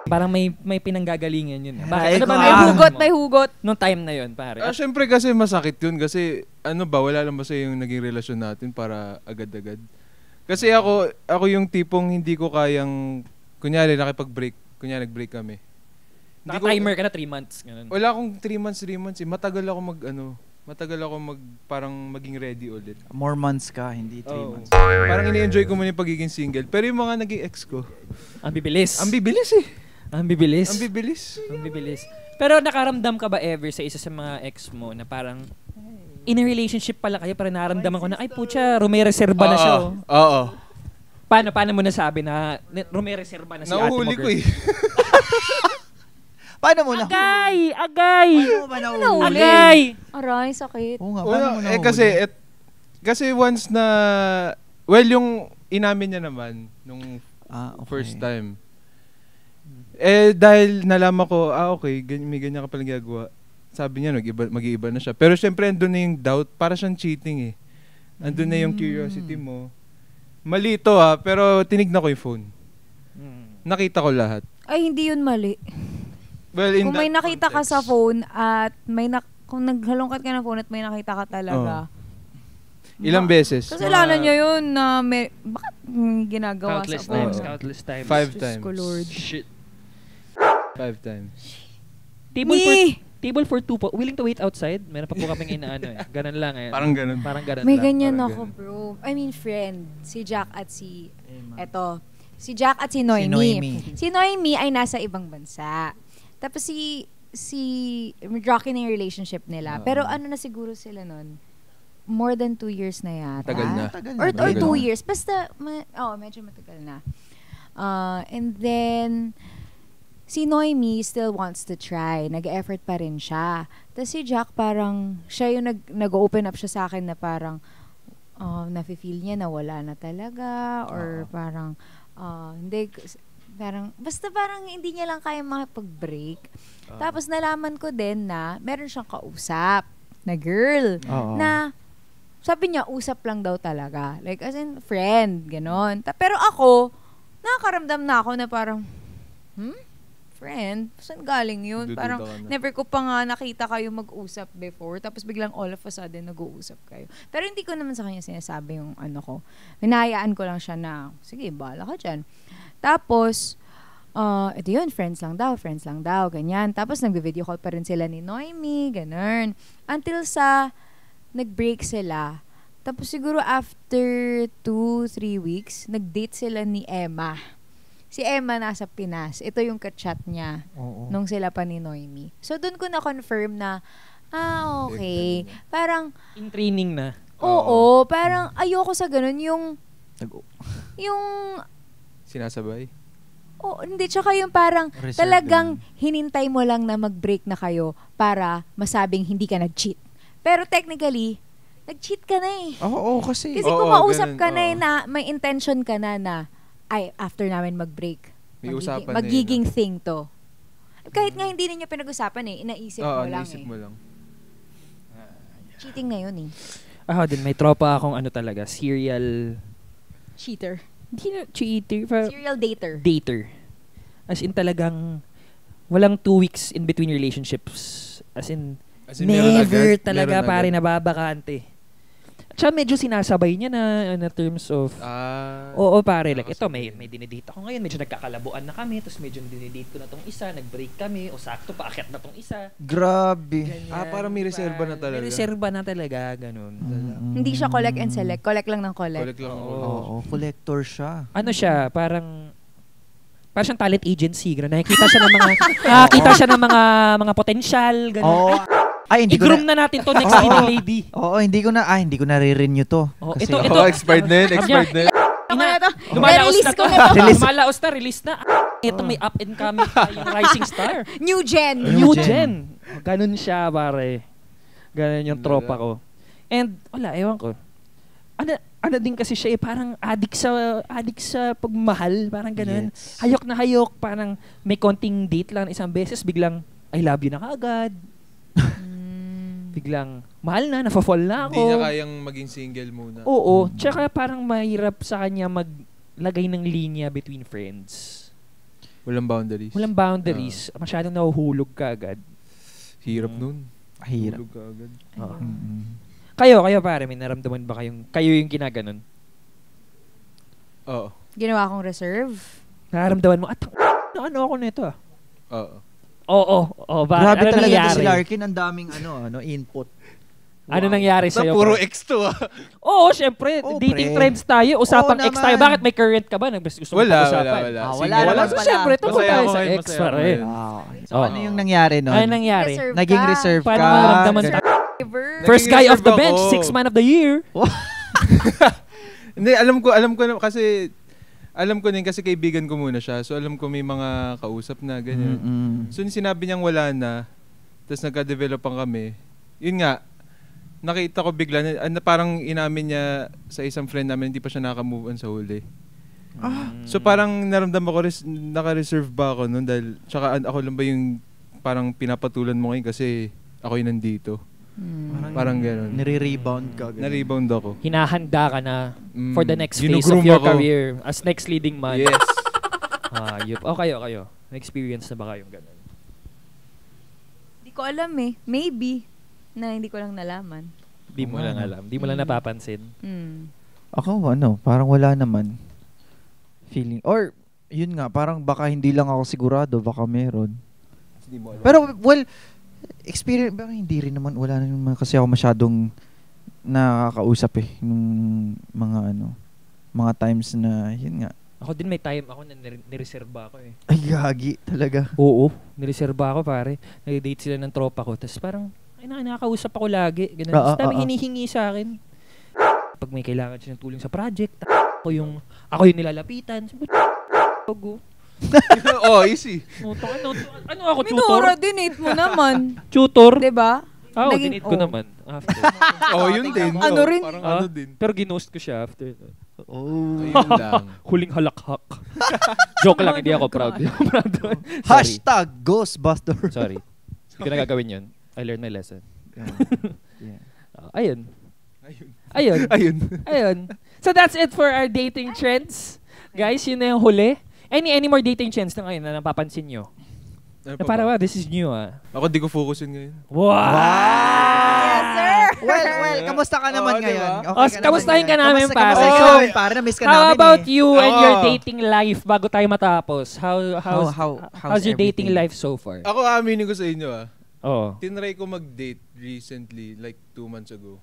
Parang may pinanggagalingan yun. Ay, Bakit? Ano ba May nararamdaman hugot, mo? may hugot. Nung time na yun, pare. Syempre kasi masakit yun kasi wala lang ba sa yung naging relasyon natin para agad-agad. Kasi ako yung tipong hindi ko kayang, kunyari nag-break kami. Naka-timer ka na 3 months. Ganun. Wala akong 3 months eh. Matagal ako Matagal ako parang maging ready ulit. More months ka, hindi 3 Oo. months. Parang ini-enjoy ko muna yung pagiging single. Pero yung mga naging ex ko, Ang bibilis. ang bibilis eh. Ang bibilis. Ang bibilis. Ang bibilis. Pero nakaramdam ka ba ever sa isa sa mga ex mo na parang in a relationship pala kayo, parang naramdaman ko na, ay putya, rumereserba na siya. Oh. Oo. Paano mo nasabi na rumereserba na si ate mo, Nahuhuli ko girl? eh. Paano mo na? Agay! Paano mo ba nahuli? Agay! Aray, sakit. Oo nga, paano mo nahuli? Kasi once na, well, yung inamin niya naman, nung Okay. first time. Dahil nalaman ko, okay, may ganyan ka palang ginagawa. Sabi niya, mag-iiba na siya. Pero syempre, andun na yung doubt. Para siyang cheating eh. Andun na yung curiosity mo. Mali ito pero tinignan ko yung phone. Nakita ko lahat. Ay, hindi yun mali. Well, Kung may nakita ka sa phone at kung naghalongkat ka ng phone at may nakita ka talaga. Ilang beses? Kasalanan niya yun na bakit ginagawa Countless sa phone? times, countless times. 5 Diyos times. ko, Lord. Shit. 5 times. Table for two po. Willing to wait outside? Meron pa po kaming inaano eh. Ganun lang eh. Parang ganun. Parang ganun May lang. ganyan parang ako, ganun. bro. I mean, friend. Si Jack at si... Emma. Eto. Si Jack at si Noemi. Noemi. Si Noemi ay nasa ibang bansa. Tapos rocky na yung relationship nila. Pero ano na siguro sila nun? More than 2 years na yata. Tagal na. Tagal Or na. 2 years. Basta, medyo matagal na. And then, si Noemi still wants to try. Nag-effort pa rin siya. Tapos si Jack parang, siya yung nag-open up siya sa akin na parang, nafe-feel niya na wala na talaga. Or parang, hindi, basta parang hindi niya lang kaya makipag-break. Tapos nalaman ko din na meron siyang kausap na girl. Oo. Na, sabi niya, usap lang daw talaga. Like, as in, friend, ganon. Pero ako, nakakaramdam na ako na parang, friend? Saan galing yun? Dududa Parang, ka na. never ko pa nga nakita kayo mag-usap before. Tapos biglang all of a sudden, nag-uusap kayo. Pero hindi ko naman sa kanya sinasabi yung ano ko. Hinahayaan ko lang siya na, sige, bahala ka dyan. Tapos, ito yun, friends lang daw, ganyan. Tapos, nagbe-video call pa rin sila ni Noemi, ganun. Until sa, nag-break sila. Tapos siguro after 2-3 weeks, nag-date sila ni Emma. Si Emma nasa Pinas. Ito yung ka-chat niya nung sila pa ni Noemi. So, dun ko na-confirm na, okay. Parang, In training na. oo, parang ayoko sa ganun yung Sinasabay? hindi, tsaka yung parang Reserved talagang hinintay mo lang na mag-break na kayo para masabing hindi ka nag-cheat. Pero technically, nag-cheat ka na eh. Oo, kasi. Kasi Oo, kung mausap ganun, ka na oo. eh, na may intention ka na ay, after namin mag-break, May usapan na eh, magiging thing to. Kahit nga hindi ninyo pinag-usapan eh, inaisip mo lang naisip eh. mo lang. Cheating na yun eh. Ako din, may tropa akong ano talaga, serial... Cheater. Hindi na cheater. Serial dater. Dater. As in talagang walang 2 weeks in between relationships. As in meron never agad? talaga Meron pare agad? nababakante. At saka medyo sinasabay niya na in terms of Ah. oo pare, like ito may dinidate ako ngayon, medyo nagkakalabuan na kami, tapos medyo dinidate ko na tong isa, nag-break kami, o sakto paakyat na tong isa. Grabe. Ganyan, parang may reserba na talaga. May reserba na talaga, ganun. Hindi siya collect and select. Collect lang ng collect. Collect lang ako. Oo, collector siya. Ano siya, parang siyang talent agency, gano'n. Nakikita siya ng mga nakikita siya ng mga potential, gano'n. Oo. Ay, hindi ko I-groom na. na natin to next leading lady. Oo, hindi ko na re-renew to. Oh, Kasi, ito. Expired na yun, expired na yun. Lumalaos Release na ko to. na to. Lumalaos na, release na. Ito may up and coming yung rising star. New gen. New gen. gen. Ganun siya, pare. Ganun yung tropa ko. And, wala, ewan ko. Ano din kasi siya parang addict sa pagmahal, parang ganun. Yes. Hayok na hayok, parang may konting date lang isang beses, biglang, I love you na kaagad. Biglang, mahal na, nafa-fall na ako. Hindi niya kayang maging single muna. Oo, tsaka parang mahirap sa kanya maglagay ng linya between friends. Walang boundaries. Walang boundaries. Masyadong nahuhulog ka agad. Hirap nun. Hirap. Hulog ka agad. Oo. Mm-mm. Kayo pare, may naramdaman ba kayo yung ginaganon? Oo. Ginawa kong reserve. Nararamdaman mo, ano ako nito ah? Oo. Oo, Grabe ano talaga to nangyari? si Larkin, ang daming input. Ano nangyari sa'yo? Puro Par? ex to ah. Oo, syempre. Oo, dating pre. trends tayo. Usapang Oo ex tayo. naman. Bakit may current ka ba? Gusto mo Wala. pag-usapan? wala Single. naman So, pala. syempre, tungkol Masaya tayo ako sa ngayon, ex masaya pa ako rin. ngayon. So, Oh. ano yung nangyari nun? Ano nangyari? Reserve Naging ka. reserve Paano ka. maramdaman ganun. ka? Ever. First guy off the Naging bench, reserve 6th ako. man of the year. Hindi, alam ko na kasi alam ko din kasi kaibigan ko muna siya. So alam ko may mga kausap na ganyan. So yung sinabi niyang wala na, tapos nagka-develop ang kami. Yun nga, nakita ko bigla na parang inamin niya sa isang friend namin hindi pa siya naka-move on sa huli. So parang naramdaman ko naka-reserve ba ako noon dahil tsaka ako lang ba yung parang pinapatulan mo ngayon kasi ako yung nandito. Parang gano'n. Nire-rebound ka. ganun. Na-rebound ako. Hinahanda ka na for the next phase Ginugroom of your ako. career as next leading man. Yes. Kayo. Na-experience na ba kayong gano'n? Hindi ko alam eh. Maybe. Na hindi ko lang nalaman. Di mo lang alam. Di mo lang napapansin. Ako, parang wala naman. Feeling. Or, yun nga, parang baka hindi lang ako sigurado, baka meron. Hindi mo alam. Pero, well, experience, baka hindi rin naman, wala na naman kasi ako masyadong nakakausap nung mga times na, yun nga. Ako din may time ako na nireserba ako eh. Ay, gagi talaga. Oo. Nireserba ako pare. Nag-date sila ng tropa ko. Tapos parang, nakakausap ako lagi. Ganun. Tapos daming hinihingi sa akin. Pag may kailangan siya ng tulong sa project, ako yung nilalapitan. Sabi, Easy. Ano ako, Minura, tutor? dinate mo naman. Tutor? Diba? Oo, Naging- dinate ko oh. naman. After. Yun din. Ano rin? Parang Ah? ano din. Pero ginost ko siya after. Oh. Ayun lang. Huling halakhak. Joke lang, hindi ako proud. Hindi ako proud doon. Sorry. Hashtag Ghostbuster. Sorry. Hindi ko na gagawin yun. I learned my lesson. Yeah. Ayun. Ayun. Ayun. So that's it for our dating trends. Guys, yun na yung huli. Any more dating trends na ngayon na napapansin nyo? Ano Na para this is new Ako di ko focus yun ngayon. Wow! Yes, sir! Well, kamusta ka naman Oo, ngayon? diba? Okay Kamustahin ka namin, pare. Kamusta ka namin, pare? Na-miss ka namin. How about you and Oo. your dating life bago tayo matapos? How's how's your dating everything? life so far? Ako aminin ko sa inyo Oh. Tinry ko mag-date recently, like 2 months ago.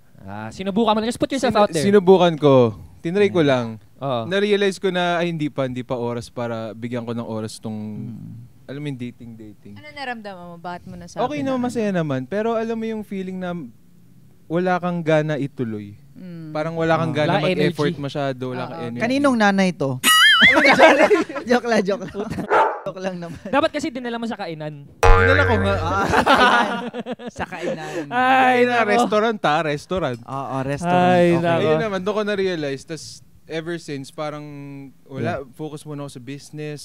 Sinubukan mo na. Just put yourself out there. Sinubukan ko. Tinry ko lang. Oh. Na-realize ko na hindi pa oras para bigyan ko ng oras tong alam mo yung dating. Ano naramdaman mo? Bakit mo nasabi? Okay naman, masaya naman. Pero alam mo yung feeling na wala kang gana ituloy. Parang wala kang gana Wala mag-effort energy. masyado. Wala kang energy. Kaninong nanay to? Joke lang. Joke lang naman. Dapat kasi dinala mo sa kainan. Dinala ko nga. Sa kainan. Ay, na nako. restaurant. Oo, restaurant. Ay, Okay. nako. Ayun naman, doon ko na-realize. Tas ever since, parang wala, focus muna ako sa business,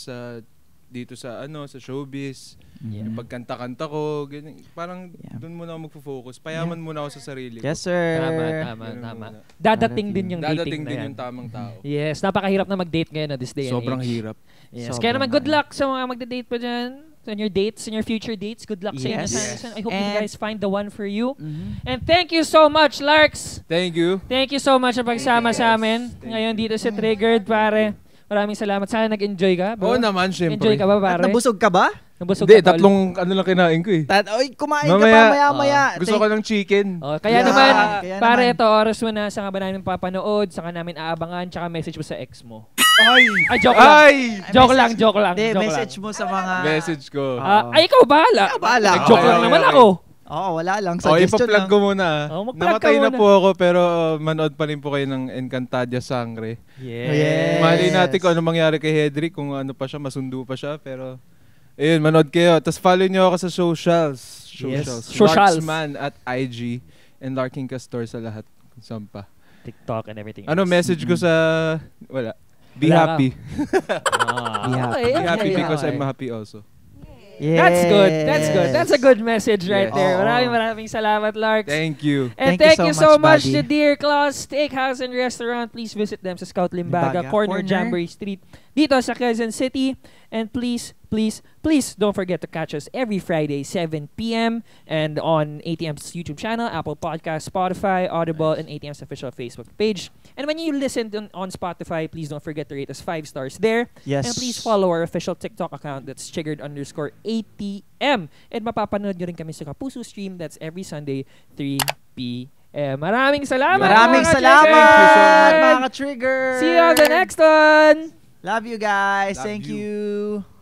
dito sa showbiz. Yeah. Yung pagkanta-kanta ko, ganyan. Parang Yeah. doon muna ako magfo-focus. Payaman muna ako sa sarili ko. Yes, sir. Tama. Ganun muna. Dadating din yung dating Dadating na din yan. yung tamang tao. Yes, napakahirap na mag-date ngayon this day and Sobrang age. hirap. Yes. Sobrang Kaya naman good hard. luck sa mga magda-date pa dyan. On your dates, in your future dates. Good luck sa inyo. Yes. I hope you And- guys find the one for you. Mhm. And thank you so much, Larks! Thank you. Thank you so much sa pagsama sa amin. Ngayon dito sa Triggered, pare. Maraming salamat. Sana nag-enjoy ka, bro. Oo naman, syempre. Enjoy ka ba, At pare? nabusog ka ba? Nabusog Hindi, ka, tol? tatlong lang kinain ko eh. Oy, kumain ka pa maya-maya. Gusto ko ng chicken. Oh, kaya Yeah, naman, kaya pare, naman. ito oras mo na. Saka ba namin papanood, saka namin aabangan, tsaka message mo sa ex mo. Ay! Joke lang. Ay! Joke lang, joke lang. Hindi, joke message lang. mo sa mga... Message ko. Oo. Ay, ikaw bahala. bahala. Nag-joke Okay, lang okay, naman okay. ako. Oo, wala lang. Oh, Suggestion ipa-plug lang. ko muna. Oh, mag-plug ka Namatay na muna. po ako pero manood pa rin po kayo ng Encantadia Sangre. Yes. Mali natin kung ano mangyari kay Hedrick, kung ano pa siya, masundo pa siya. Pero, ayun, manood kayo. Tapos follow nyo ako sa socials. Socials. Larksman at IG and Larking Castor sa lahat. Kung saan pa. TikTok and everything. Ano message ko sa... Wala. Be Wala ka. happy. Ah, Be happy. Be happy okay, because okay. I'm happy also. Yes. That's good. That's good. That's a good message right Yes. there. Oo. Maraming salamat, Larks. Thank you. And Thank thank you you so so much much, to buddy. Dear Claus Steakhouse and Restaurant. Please visit them sa Scout Limbaga, Limbaga corner Corner. Jamboree Street, dito sa Quezon City. And please don't forget to catch us every Friday, 7 p.m. and on ATM's YouTube channel, Apple Podcasts, Spotify, Audible, and ATM's official Facebook page. And when you listen on Spotify, please don't forget to rate us 5 stars there. Yes. And please follow our official TikTok account that's triggered_ATM. And mapapanood nyo rin kami sa Kapuso stream. That's every Sunday, 3 p.m. Maraming salamat. Maraming mga salamat, Thank you so much. mga ka-trigger. See you on the next one. Love you guys. Love Thank you. you.